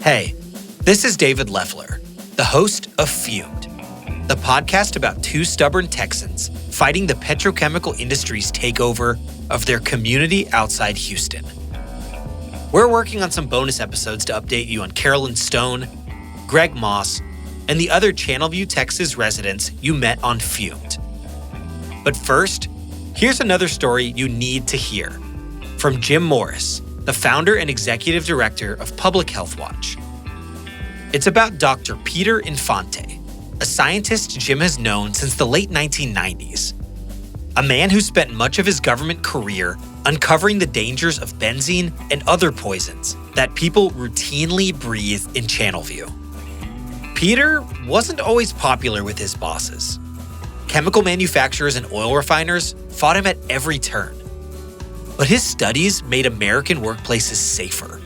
Hey, this is David Leffler, the host of Fumed, the podcast about two stubborn Texans fighting the petrochemical industry's takeover of their community outside Houston. We're working on some bonus episodes to update you on Carolyn Stone, Greg Moss, and the other Channelview, Texas residents you met on Fumed. But first, here's another story you need to hear from Jim Morris, the founder and executive director of Public Health Watch. It's about Dr. Peter Infante, a scientist Jim has known since the late 1990s. A man who spent much of his government career uncovering the dangers of benzene and other poisons that people routinely breathe in Channelview. Peter wasn't always popular with his bosses. Chemical manufacturers and oil refiners fought him at every turn. But his studies made American workplaces safer,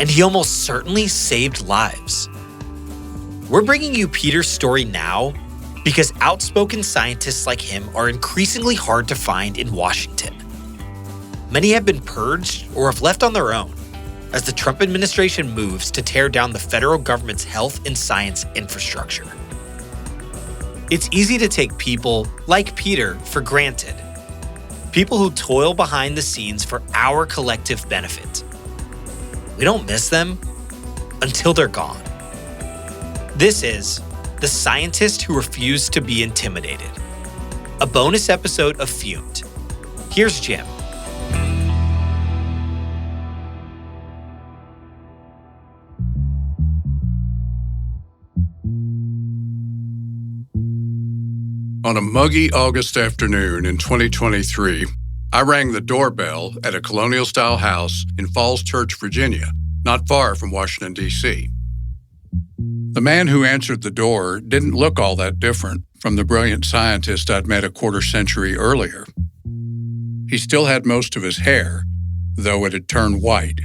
and he almost certainly saved lives. We're bringing you Peter's story now because outspoken scientists like him are increasingly hard to find in Washington. Many have been purged or have left on their own as the Trump administration moves to tear down the federal government's health and science infrastructure. It's easy to take people like Peter for granted. People who toil behind the scenes for our collective benefit. We don't miss them until they're gone. This is The Scientist Who Refused to Be Intimidated, a bonus episode of Fumed. Here's Jim. On a muggy August afternoon in 2023, I rang the doorbell at a colonial-style house in Falls Church, Virginia, not far from Washington, D.C. The man who answered the door didn't look all that different from the brilliant scientist I'd met a quarter-century earlier. He still had most of his hair, though it had turned white,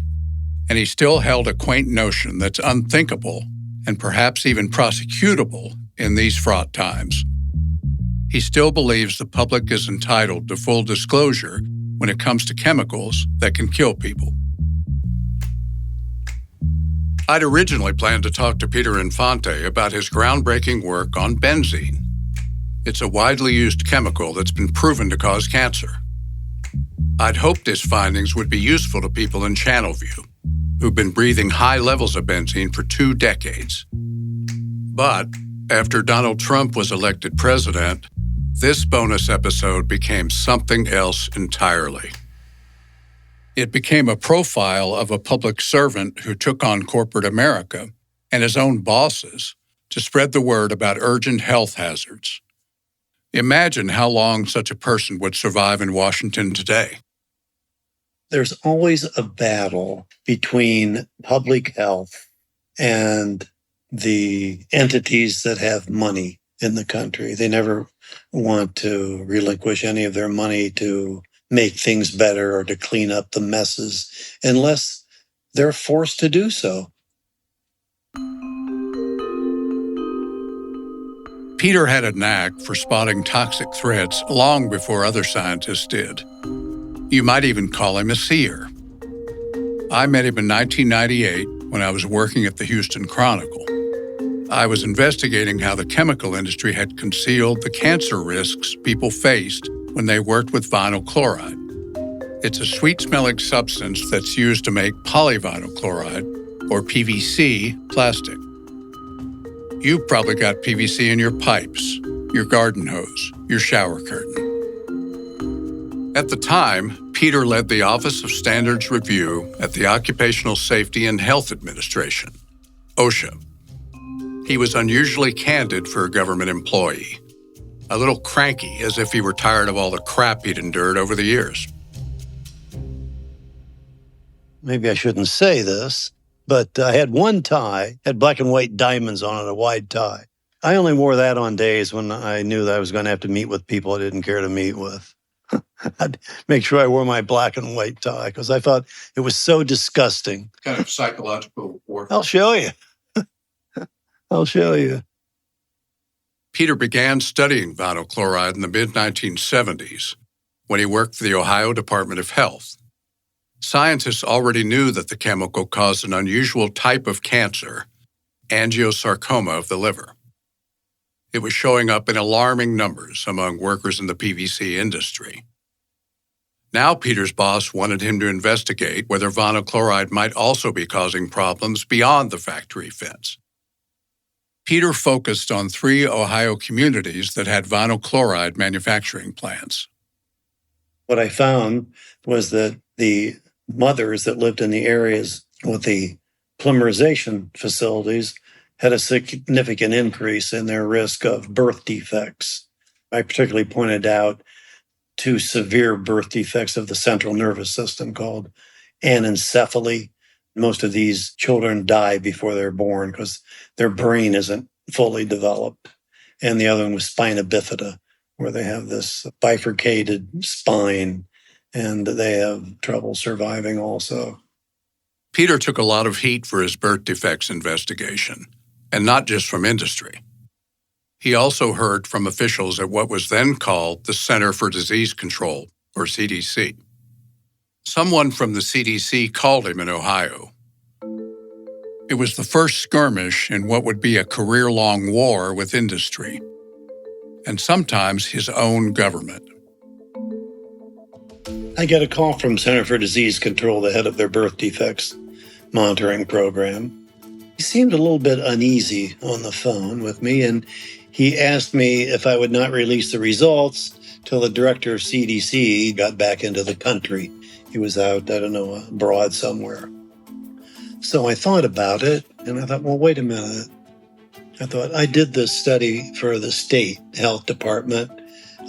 and he still held a quaint notion that's unthinkable and perhaps even prosecutable in these fraught times. He still believes the public is entitled to full disclosure when it comes to chemicals that can kill people. I'd originally planned to talk to Peter Infante about his groundbreaking work on benzene. It's a widely used chemical that's been proven to cause cancer. I'd hoped his findings would be useful to people in Channelview, who've been breathing high levels of benzene for 2 decades. But after Donald Trump was elected president, this bonus episode became something else entirely. It became a profile of a public servant who took on corporate America and his own bosses to spread the word about urgent health hazards. Imagine how long such a person would survive in Washington today. There's always a battle between public health and the entities that have money in the country. They never want to relinquish any of their money to make things better or to clean up the messes unless they're forced to do so. Peter had a knack for spotting toxic threats long before other scientists did. You might even call him a seer. I met him in 1998 when I was working at the Houston Chronicle. I was investigating how the chemical industry had concealed the cancer risks people faced when they worked with vinyl chloride. It's a sweet-smelling substance that's used to make polyvinyl chloride, or PVC, plastic. You've probably got PVC in your pipes, your garden hose, your shower curtain. At the time, Peter led the Office of Standards Review at the Occupational Safety and Health Administration, OSHA. He was unusually candid for a government employee, a little cranky as if he were tired of all the crap he'd endured over the years. Maybe I shouldn't say this, but I had one tie, had black and white diamonds on it, a wide tie. I only wore that on days when I knew that I was going to have to meet with people I didn't care to meet with. I'd make sure I wore my black and white tie because I thought it was so disgusting. Kind of psychological warfare. I'll show you. I'll show you. Peter began studying vinyl chloride in the mid-1970s when he worked for the Ohio Department of Health. Scientists already knew that the chemical caused an unusual type of cancer, angiosarcoma of the liver. It was showing up in alarming numbers among workers in the PVC industry. Now Peter's boss wanted him to investigate whether vinyl chloride might also be causing problems beyond the factory fence. Peter focused on 3 Ohio communities that had vinyl chloride manufacturing plants. What I found was that the mothers that lived in the areas with the polymerization facilities had a significant increase in their risk of birth defects. I particularly pointed out 2 severe birth defects of the central nervous system called anencephaly. Most of these children die before they're born because their brain isn't fully developed. And the other one was spina bifida, where they have this bifurcated spine and they have trouble surviving also. Peter took a lot of heat for his birth defects investigation, and not just from industry. He also heard from officials at what was then called the Center for Disease Control, or CDC. Someone from the CDC called him in Ohio. It was the first skirmish in what would be a career-long war with industry, and sometimes his own government. I get a call from Center for Disease Control, the head of their birth defects monitoring program. He seemed a little bit uneasy on the phone with me, and he asked me if I would not release the results till the director of CDC got back into the country. He was out, abroad somewhere. So I thought about it, and I thought, well, wait a minute. I thought, I did this study for the state health department.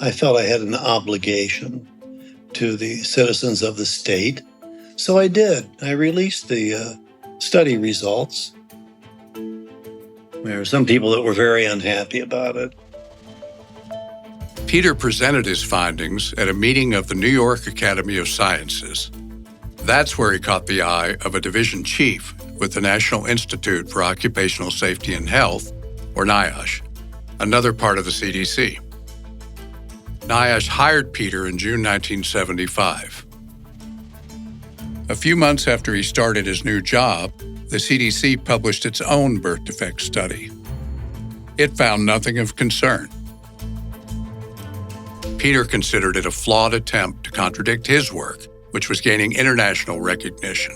I felt I had an obligation to the citizens of the state. So I did. I released the study results. There were some people that were very unhappy about it. Peter presented his findings at a meeting of the New York Academy of Sciences. That's where he caught the eye of a division chief with the National Institute for Occupational Safety and Health, or NIOSH, another part of the CDC. NIOSH hired Peter in June 1975. A few months after he started his new job, the CDC published its own birth defect study. It found nothing of concern. Peter considered it a flawed attempt to contradict his work, which was gaining international recognition.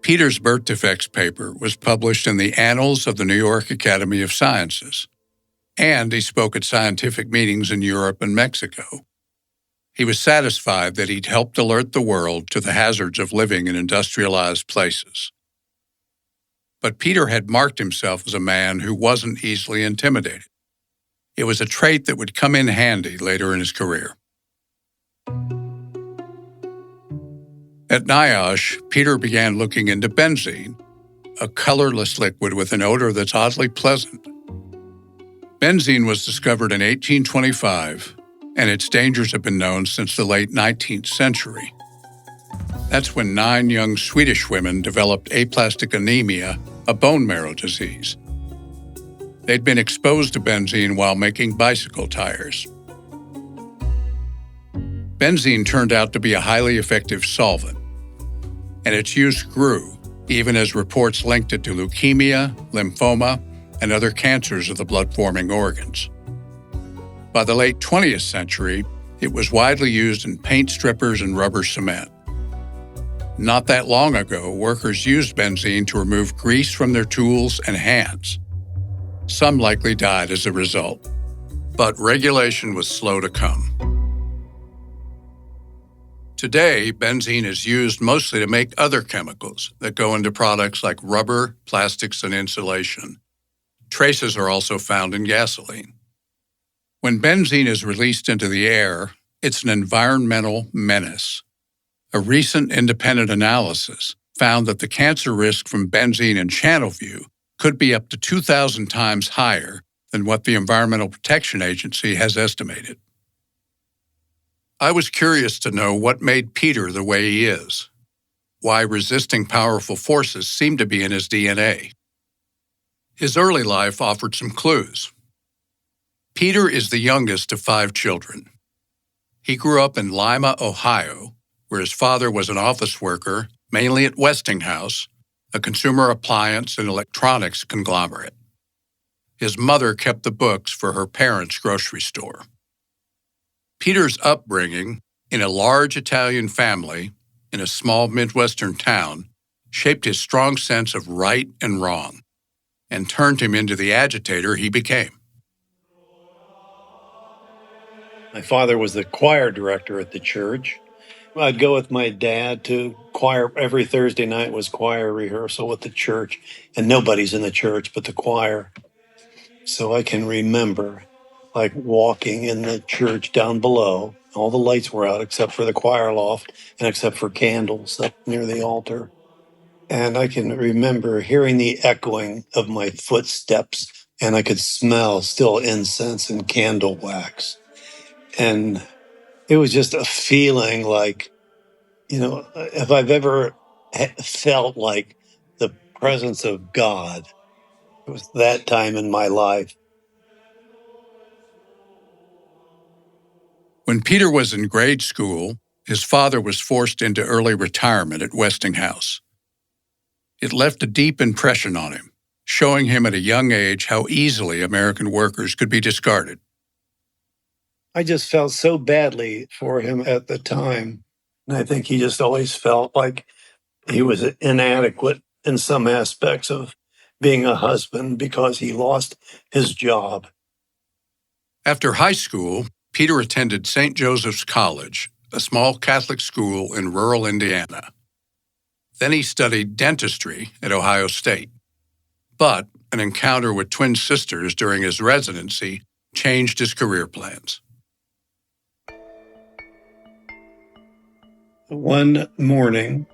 Peter's birth defects paper was published in the Annals of the New York Academy of Sciences, and he spoke at scientific meetings in Europe and Mexico. He was satisfied that he'd helped alert the world to the hazards of living in industrialized places. But Peter had marked himself as a man who wasn't easily intimidated. It was a trait that would come in handy later in his career. At NIOSH, Peter began looking into benzene, a colorless liquid with an odor that's oddly pleasant. Benzene was discovered in 1825, and its dangers have been known since the late 19th century. That's when 9 young Swedish women developed aplastic anemia, a bone marrow disease. They'd been exposed to benzene while making bicycle tires. Benzene turned out to be a highly effective solvent, and its use grew, even as reports linked it to leukemia, lymphoma, and other cancers of the blood-forming organs. By the late 20th century, it was widely used in paint strippers and rubber cement. Not that long ago, workers used benzene to remove grease from their tools and hands. Some likely died as a result. But regulation was slow to come. Today, benzene is used mostly to make other chemicals that go into products like rubber, plastics, and insulation. Traces are also found in gasoline. When benzene is released into the air, it's an environmental menace. A recent independent analysis found that the cancer risk from benzene in Channelview could be up to 2,000 times higher than what the Environmental Protection Agency has estimated. I was curious to know what made Peter the way he is, why resisting powerful forces seemed to be in his DNA. His early life offered some clues. Peter is the youngest of 5 children. He grew up in Lima, Ohio, where his father was an office worker, mainly at Westinghouse, a consumer appliance and electronics conglomerate. His mother kept the books for her parents' grocery store. Peter's upbringing in a large Italian family in a small Midwestern town shaped his strong sense of right and wrong and turned him into the agitator he became. My father was the choir director at the church. I'd go with my dad to choir. Every Thursday night was choir rehearsal with the church, and nobody's in the church but the choir. So I can remember like walking in the church down below. All the lights were out except for the choir loft and except for candles up near the altar. And I can remember hearing the echoing of my footsteps, and I could smell still incense and candle wax. And it was just a feeling like, if I've ever felt like the presence of God, it was that time in my life. When Peter was in grade school, his father was forced into early retirement at Westinghouse. It left a deep impression on him, showing him at a young age how easily American workers could be discarded. I just felt so badly for him at the time. And I think he just always felt like he was inadequate in some aspects of being a husband because he lost his job. After high school, Peter attended St. Joseph's College, a small Catholic school in rural Indiana. Then he studied dentistry at Ohio State. But an encounter with twin sisters during his residency changed his career plans. One morning,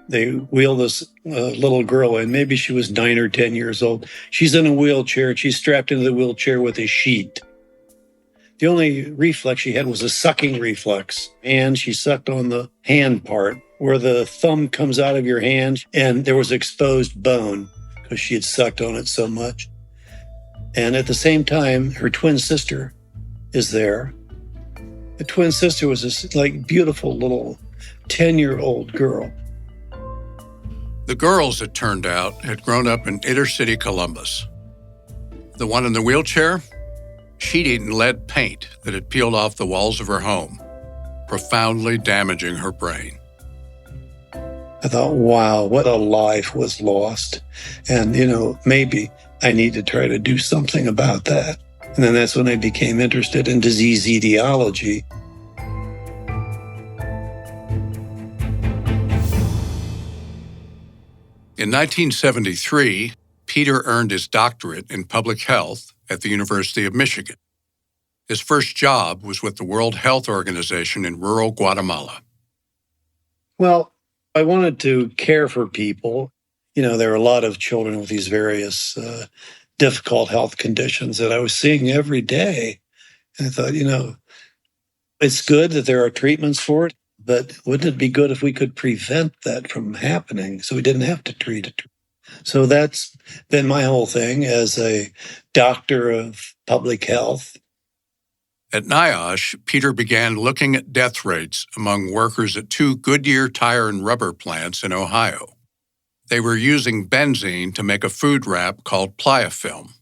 they wheeled this little girl in. Maybe she was 9 or 10 years old. She's in a wheelchair. She's strapped into the wheelchair with a sheet. The only reflex she had was a sucking reflex. And she sucked on the hand part where the thumb comes out of your hand, and there was exposed bone because she had sucked on it so much. And at the same time, her twin sister is there. The twin sister was this beautiful little 10-year-old girl. The girls, it turned out, had grown up in inner-city Columbus. The one in the wheelchair? She'd eaten lead paint that had peeled off the walls of her home, profoundly damaging her brain. I thought, wow, what a life was lost. And, maybe I need to try to do something about that. And then that's when I became interested in disease etiology. In 1973, Peter earned his doctorate in public health at the University of Michigan. His first job was with the World Health Organization in rural Guatemala. Well, I wanted to care for people. There are a lot of children with these various difficult health conditions that I was seeing every day. And I thought, it's good that there are treatments for it, but wouldn't it be good if we could prevent that from happening so we didn't have to treat it? So that's been my whole thing as a doctor of public health. At NIOSH, Peter began looking at death rates among workers at 2 Goodyear tire and rubber plants in Ohio. They were using benzene to make a food wrap called pliafilm.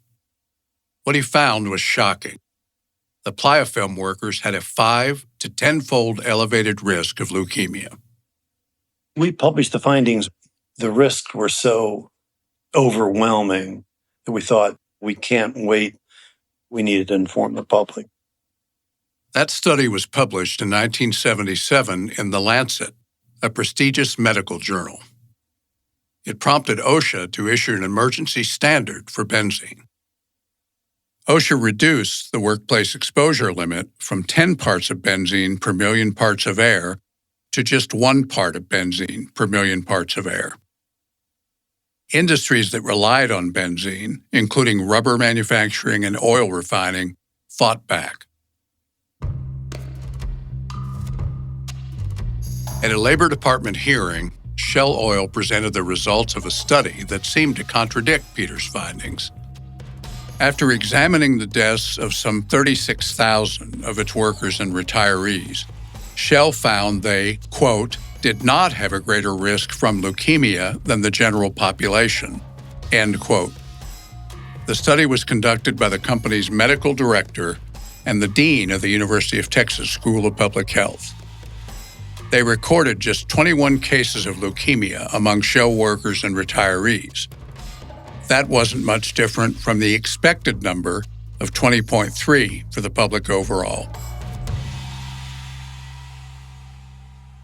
What he found was shocking. The pliafilm workers had a 5 to 10-fold elevated risk of leukemia. We published the findings. The risks were so overwhelming that we thought, we can't wait. We needed to inform the public. That study was published in 1977 in The Lancet, a prestigious medical journal. It prompted OSHA to issue an emergency standard for benzene. OSHA reduced the workplace exposure limit from 10 parts of benzene per million parts of air to just 1 part of benzene per million parts of air. Industries that relied on benzene, including rubber manufacturing and oil refining, fought back. At a Labor Department hearing, Shell Oil presented the results of a study that seemed to contradict Peter's findings. After examining the deaths of some 36,000 of its workers and retirees, Shell found they, quote, did not have a greater risk from leukemia than the general population, end quote. The study was conducted by the company's medical director and the dean of the University of Texas School of Public Health. They recorded just 21 cases of leukemia among Shell workers and retirees. That wasn't much different from the expected number of 20.3 for the public overall.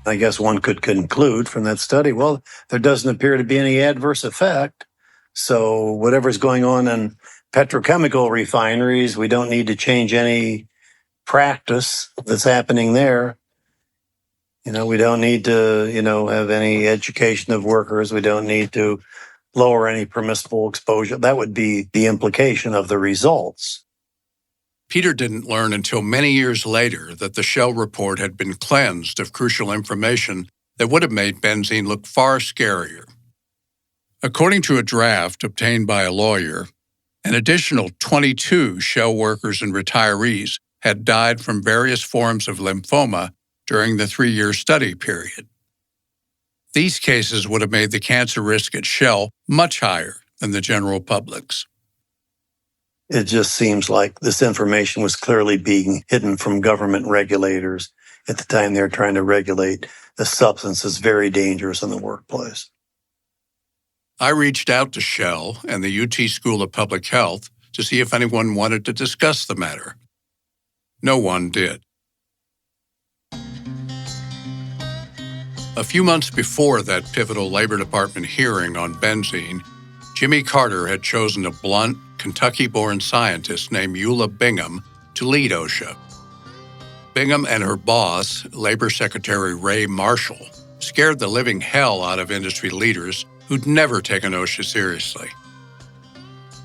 I guess one could conclude from that study, well, there doesn't appear to be any adverse effect. So whatever's going on in petrochemical refineries, we don't need to change any practice that's happening there. We don't need to, have any education of workers. We don't need to lower any permissible exposure. That would be the implication of the results. Peter didn't learn until many years later that the Shell report had been cleansed of crucial information that would have made benzene look far scarier. According to a draft obtained by a lawyer, an additional 22 Shell workers and retirees had died from various forms of lymphoma during the 3-year study period. These cases would have made the cancer risk at Shell much higher than the general public's. It just seems like this information was clearly being hidden from government regulators at the time they were trying to regulate a substance that's very dangerous in the workplace. I reached out to Shell and the UT School of Public Health to see if anyone wanted to discuss the matter. No one did. A few months before that pivotal Labor Department hearing on benzene, Jimmy Carter had chosen a blunt, Kentucky-born scientist named Eula Bingham to lead OSHA. Bingham and her boss, Labor Secretary Ray Marshall, scared the living hell out of industry leaders who'd never taken OSHA seriously.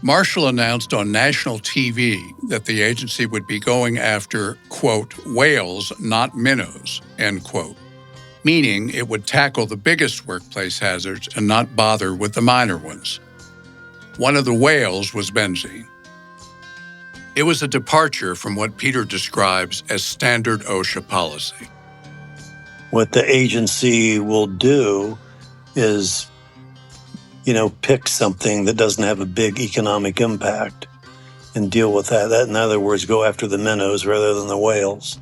Marshall announced on national TV that the agency would be going after, quote, whales, not minnows, end quote, meaning it would tackle the biggest workplace hazards and not bother with the minor ones. One of the whales was benzene. It was a departure from what Peter describes as standard OSHA policy. What the agency will do is, pick something that doesn't have a big economic impact and deal with that. In other words, go after the minnows rather than the whales.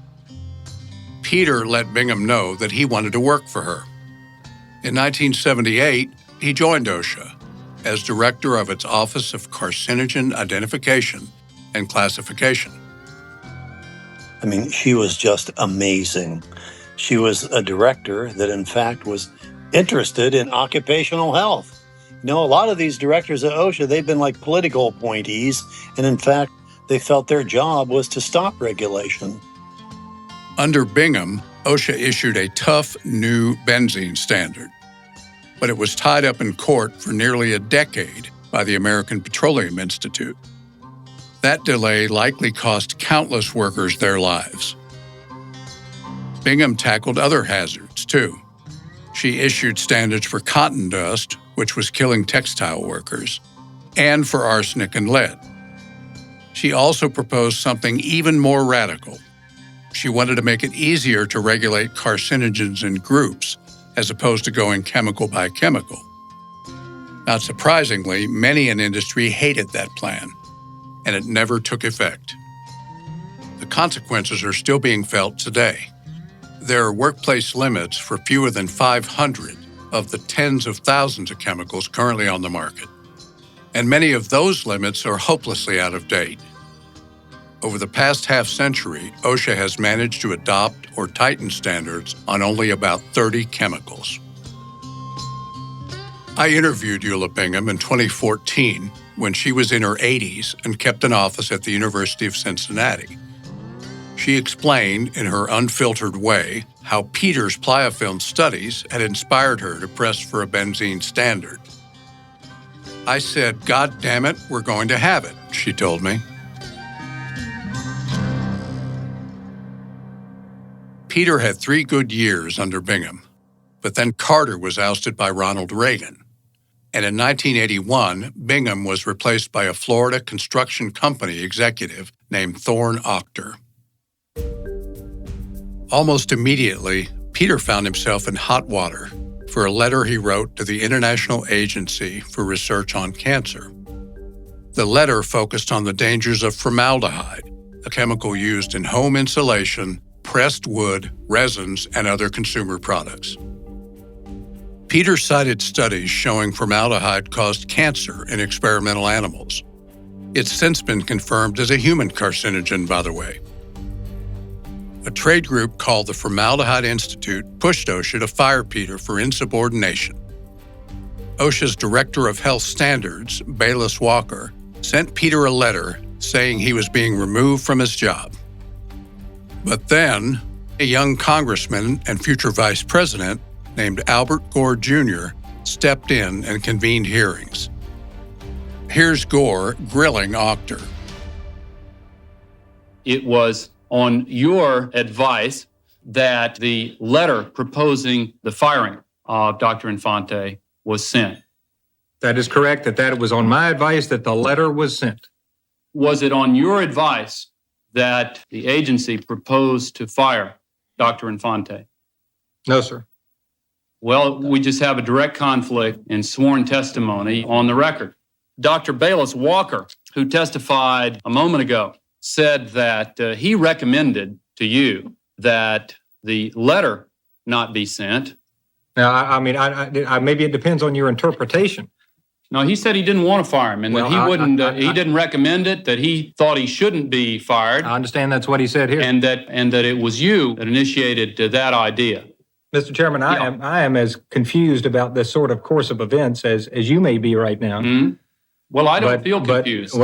Peter let Bingham know that he wanted to work for her. In 1978, he joined OSHA as director of its Office of Carcinogen Identification and Classification. She was just amazing. She was a director that, in fact, was interested in occupational health. A lot of these directors at OSHA, they've been like political appointees, and in fact, they felt their job was to stop regulation. Under Bingham, OSHA issued a tough new benzene standard, but it was tied up in court for nearly a decade by the American Petroleum Institute. That delay likely cost countless workers their lives. Bingham tackled other hazards, too. She issued standards for cotton dust, which was killing textile workers, and for arsenic and lead. She also proposed something even more radical. She wanted to make it easier to regulate carcinogens in groups, as opposed to going chemical by chemical. Not surprisingly, many in industry hated that plan, and it never took effect. The consequences are still being felt today. There are workplace limits for fewer than 500 of the tens of thousands of chemicals currently on the market, and many of those limits are hopelessly out of date. Over the past half-century, OSHA has managed to adopt or tighten standards on only about 30 chemicals. I interviewed Eula Bingham in 2014 when she was in her 80s and kept an office at the University of Cincinnati. She explained in her unfiltered way how Peter's pliofilm studies had inspired her to press for a benzene standard. I said, "God damn it, we're going to have it," she told me. Peter had 3 good years under Bingham, but then Carter was ousted by Ronald Reagan. And in 1981, Bingham was replaced by a Florida construction company executive named Thorne Octor. Almost immediately, Peter found himself in hot water for a letter he wrote to the International Agency for Research on Cancer. The letter focused on the dangers of formaldehyde, a chemical used in home insulation, pressed wood, resins, and other consumer products. Peter cited studies showing formaldehyde caused cancer in experimental animals. It's since been confirmed as a human carcinogen, by the way. A trade group called the Formaldehyde Institute pushed OSHA to fire Peter for insubordination. OSHA's Director of Health Standards, Bayless Walker, sent Peter a letter saying he was being removed from his job. But then, a young congressman and future vice president named Albert Gore Jr. stepped in and convened hearings. Here's Gore grilling Octor. It was on your advice that the letter proposing the firing of Dr. Infante was sent. That is correct, that was on my advice that the letter was sent. Was it on your advice that the agency proposed to fire Dr. Infante? No, sir. Well, we just have a direct conflict in sworn testimony on the record. Dr. Bayless Walker, who testified a moment ago, said that he recommended to you that the letter not be sent. Now, I mean, maybe it depends on your interpretation. No, he said he didn't want to fire him, and Well, that he didn't recommend it, that he thought he shouldn't be fired. I understand that's what he said here. And that it was you that initiated that idea. Mr. Chairman, I am as confused about this sort of course of events as you may be right now. Mm-hmm. Well, I don't feel confused.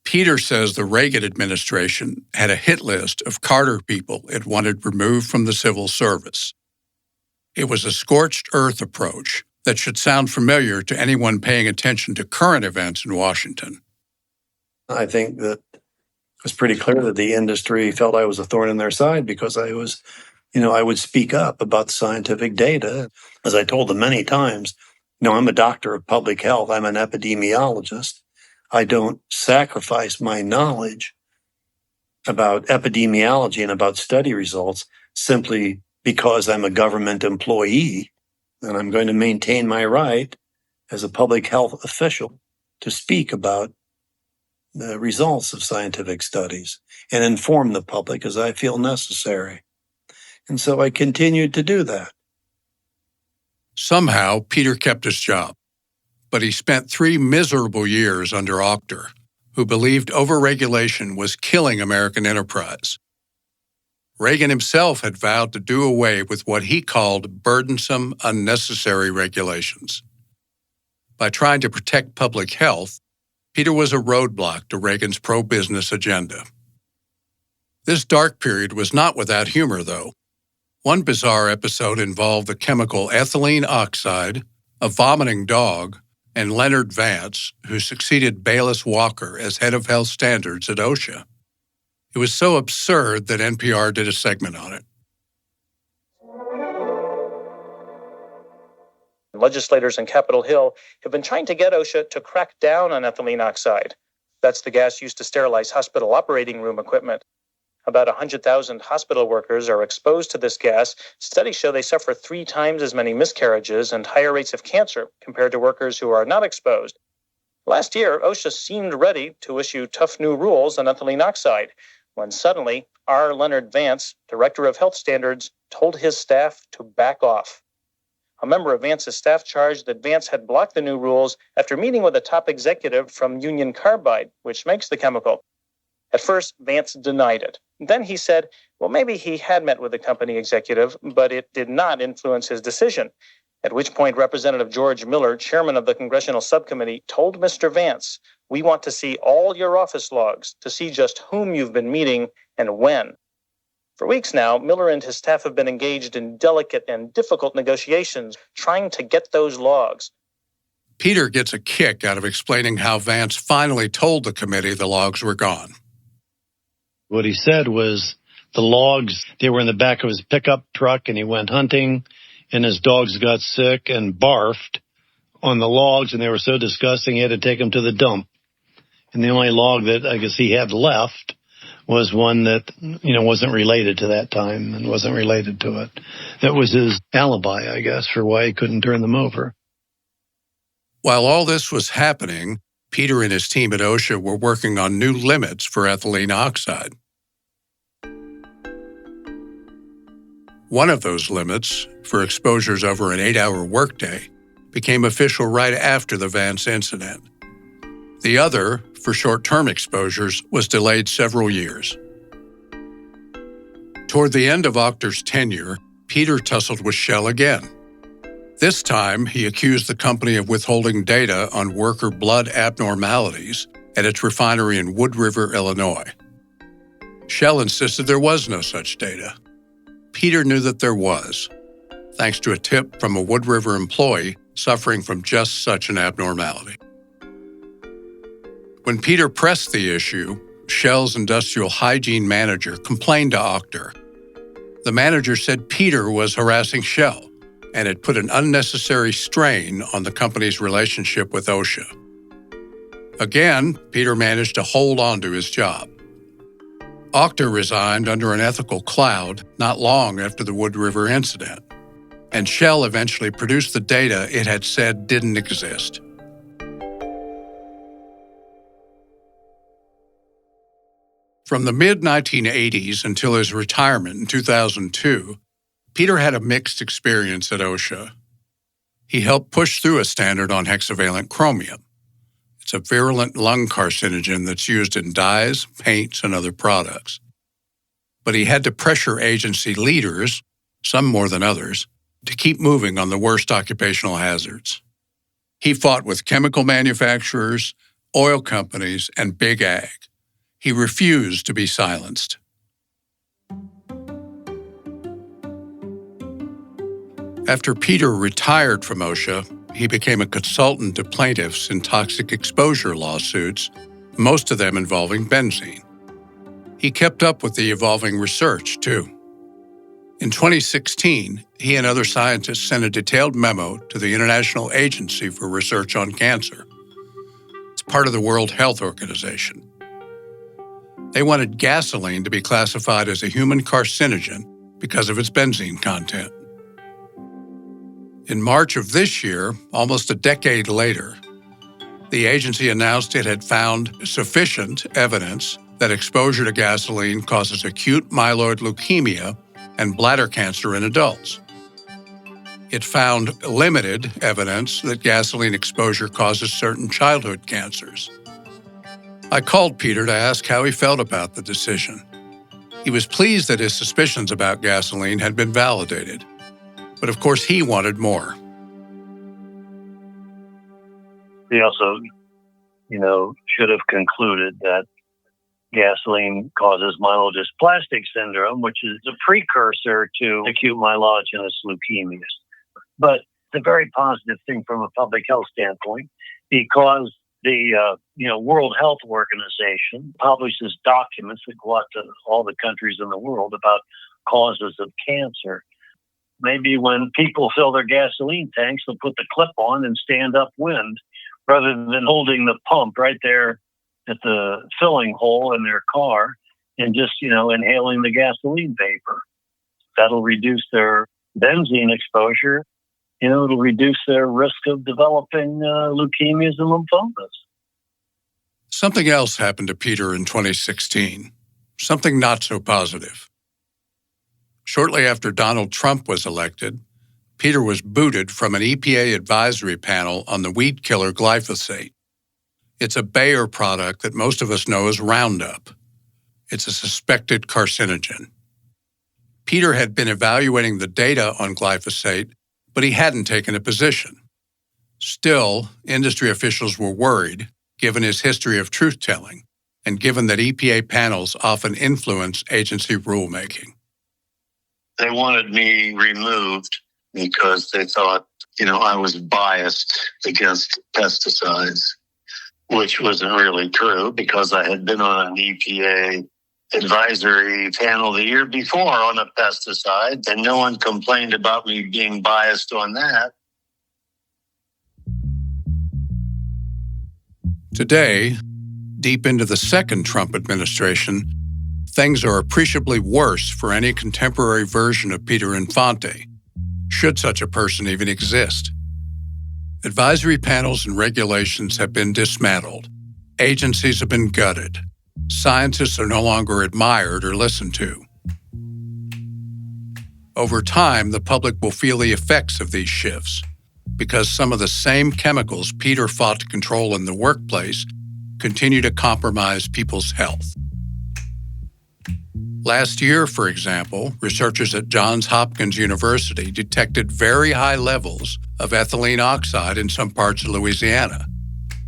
Peter says the Reagan administration had a hit list of Carter people it wanted removed from the civil service. It was a scorched earth approach that should sound familiar to anyone paying attention to current events in Washington. I think that it was pretty clear that the industry felt I was a thorn in their side because I would speak up about the scientific data. As I told them many times, I'm a doctor of public health. I'm an epidemiologist. I don't sacrifice my knowledge about epidemiology and about study results simply because I'm a government employee, and I'm going to maintain my right as a public health official to speak about the results of scientific studies and inform the public as I feel necessary. And so I continued to do that. Somehow, Peter kept his job, but he spent 3 miserable years under Octor, who believed overregulation was killing American enterprise. Reagan himself had vowed to do away with what he called burdensome, unnecessary regulations. By trying to protect public health, Peter was a roadblock to Reagan's pro-business agenda. This dark period was not without humor, though. One bizarre episode involved the chemical ethylene oxide, a vomiting dog, and Leonard Vance, who succeeded Bayless Walker as head of health standards at OSHA. It was so absurd that NPR did a segment on it. Legislators in Capitol Hill have been trying to get OSHA to crack down on ethylene oxide. That's the gas used to sterilize hospital operating room equipment. About 100,000 hospital workers are exposed to this gas. Studies show they suffer 3 times as many miscarriages and higher rates of cancer compared to workers who are not exposed. Last year, OSHA seemed ready to issue tough new rules on ethylene oxide, when suddenly R. Leonard Vance, Director of Health Standards, told his staff to back off. A member of Vance's staff charged that Vance had blocked the new rules after meeting with a top executive from Union Carbide, which makes the chemical. At first, Vance denied it. Then he said, well, maybe he had met with the company executive, but it did not influence his decision. At which point, Representative George Miller, chairman of the congressional subcommittee, told Mr. Vance, we want to see all your office logs to see just whom you've been meeting and when. For weeks now, Miller and his staff have been engaged in delicate and difficult negotiations, trying to get those logs. Peter gets a kick out of explaining how Vance finally told the committee the logs were gone. What he said was the logs, they were in the back of his pickup truck and he went hunting and his dogs got sick and barfed on the logs, and they were so disgusting he had to take them to the dump. And the only log that I guess he had left was one that, wasn't related to that time and wasn't related to it. That was his alibi, I guess, for why he couldn't turn them over. While all this was happening, Peter and his team at OSHA were working on new limits for ethylene oxide. One of those limits, for exposures over an 8-hour workday, became official right after the Vance incident. The other, for short-term exposures, was delayed several years. Toward the end of Ochter's tenure, Peter tussled with Shell again. This time, he accused the company of withholding data on worker blood abnormalities at its refinery in Wood River, Illinois. Shell insisted there was no such data. Peter knew that there was, thanks to a tip from a Wood River employee suffering from just such an abnormality. When Peter pressed the issue, Shell's industrial hygiene manager complained to Ochter. The manager said Peter was harassing Shell and had put an unnecessary strain on the company's relationship with OSHA. Again, Peter managed to hold on to his job. Ochter resigned under an ethical cloud not long after the Wood River incident, and Shell eventually produced the data it had said didn't exist. From the mid-1980s until his retirement in 2002, Peter had a mixed experience at OSHA. He helped push through a standard on hexavalent chromium. It's a virulent lung carcinogen that's used in dyes, paints, and other products. But he had to pressure agency leaders, some more than others, to keep moving on the worst occupational hazards. He fought with chemical manufacturers, oil companies, and big ag. He refused to be silenced. After Peter retired from OSHA, he became a consultant to plaintiffs in toxic exposure lawsuits, most of them involving benzene. He kept up with the evolving research, too. In 2016, he and other scientists sent a detailed memo to the International Agency for Research on Cancer. It's part of the World Health Organization. They wanted gasoline to be classified as a human carcinogen because of its benzene content. In March of this year, almost a decade later, the agency announced it had found sufficient evidence that exposure to gasoline causes acute myeloid leukemia and bladder cancer in adults. It found limited evidence that gasoline exposure causes certain childhood cancers. I called Peter to ask how he felt about the decision. He was pleased that his suspicions about gasoline had been validated. But of course, he wanted more. He also, should have concluded that gasoline causes myelodysplastic syndrome, which is a precursor to acute myelogenous leukemias. But it's a very positive thing from a public health standpoint because the World Health Organization publishes documents that go out to all the countries in the world about causes of cancer. Maybe when people fill their gasoline tanks, they'll put the clip on and stand upwind rather than holding the pump right there at the filling hole in their car and just, inhaling the gasoline vapor. That'll reduce their benzene exposure. It'll reduce their risk of developing leukemias and lymphomas. Something else happened to Peter in 2016, something not so positive. Shortly after Donald Trump was elected, Peter was booted from an EPA advisory panel on the weed killer glyphosate. It's a Bayer product that most of us know as Roundup. It's a suspected carcinogen. Peter had been evaluating the data on glyphosate, but he hadn't taken a position. Still, industry officials were worried, given his history of truth-telling, and given that EPA panels often influence agency rulemaking. They wanted me removed because they thought, I was biased against pesticides, which wasn't really true because I had been on an EPA advisory panel the year before on a pesticide, and no one complained about me being biased on that. Today, deep into the second Trump administration, things are appreciably worse for any contemporary version of Peter Infante, should such a person even exist. Advisory panels and regulations have been dismantled. Agencies have been gutted. Scientists are no longer admired or listened to. Over time, the public will feel the effects of these shifts because some of the same chemicals Peter fought to control in the workplace continue to compromise people's health. Last year, for example, researchers at Johns Hopkins University detected very high levels of ethylene oxide in some parts of Louisiana.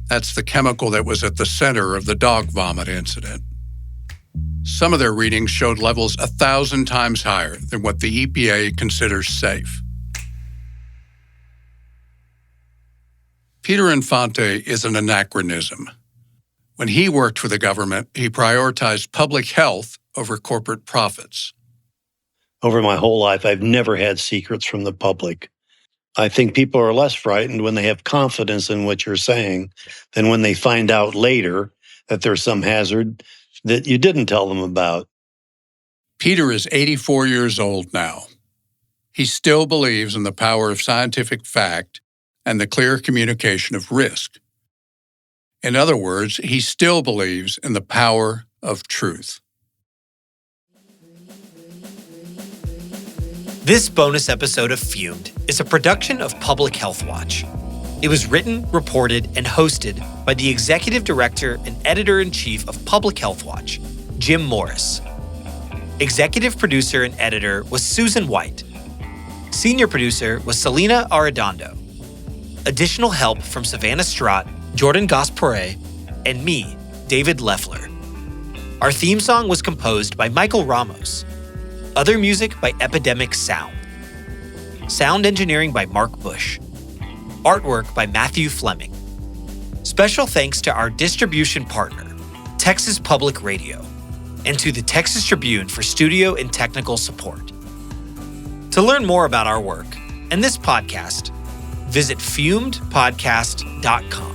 That's the chemical that was at the center of the dog vomit incident. Some of their readings showed levels 1,000 times higher than what the EPA considers safe. Peter Infante is an anachronism. When he worked for the government, he prioritized public health over corporate profits. Over my whole life, I've never had secrets from the public. I think people are less frightened when they have confidence in what you're saying than when they find out later that there's some hazard that you didn't tell them about. Peter is 84 years old now. He still believes in the power of scientific fact and the clear communication of risk. In other words, he still believes in the power of truth. This bonus episode of Fumed is a production of Public Health Watch. It was written, reported, and hosted by the executive director and editor-in-chief of Public Health Watch, Jim Morris. Executive producer and editor was Susan White. Senior producer was Selena Arredondo. Additional help from Savannah Strott, Jordan Gaspare, and me, David Leffler. Our theme song was composed by Michael Ramos. Other music by Epidemic Sound. Sound engineering by Mark Bush. Artwork by Matthew Fleming. Special thanks to our distribution partner, Texas Public Radio, and to the Texas Tribune for studio and technical support. To learn more about our work and this podcast, visit fumedpodcast.com.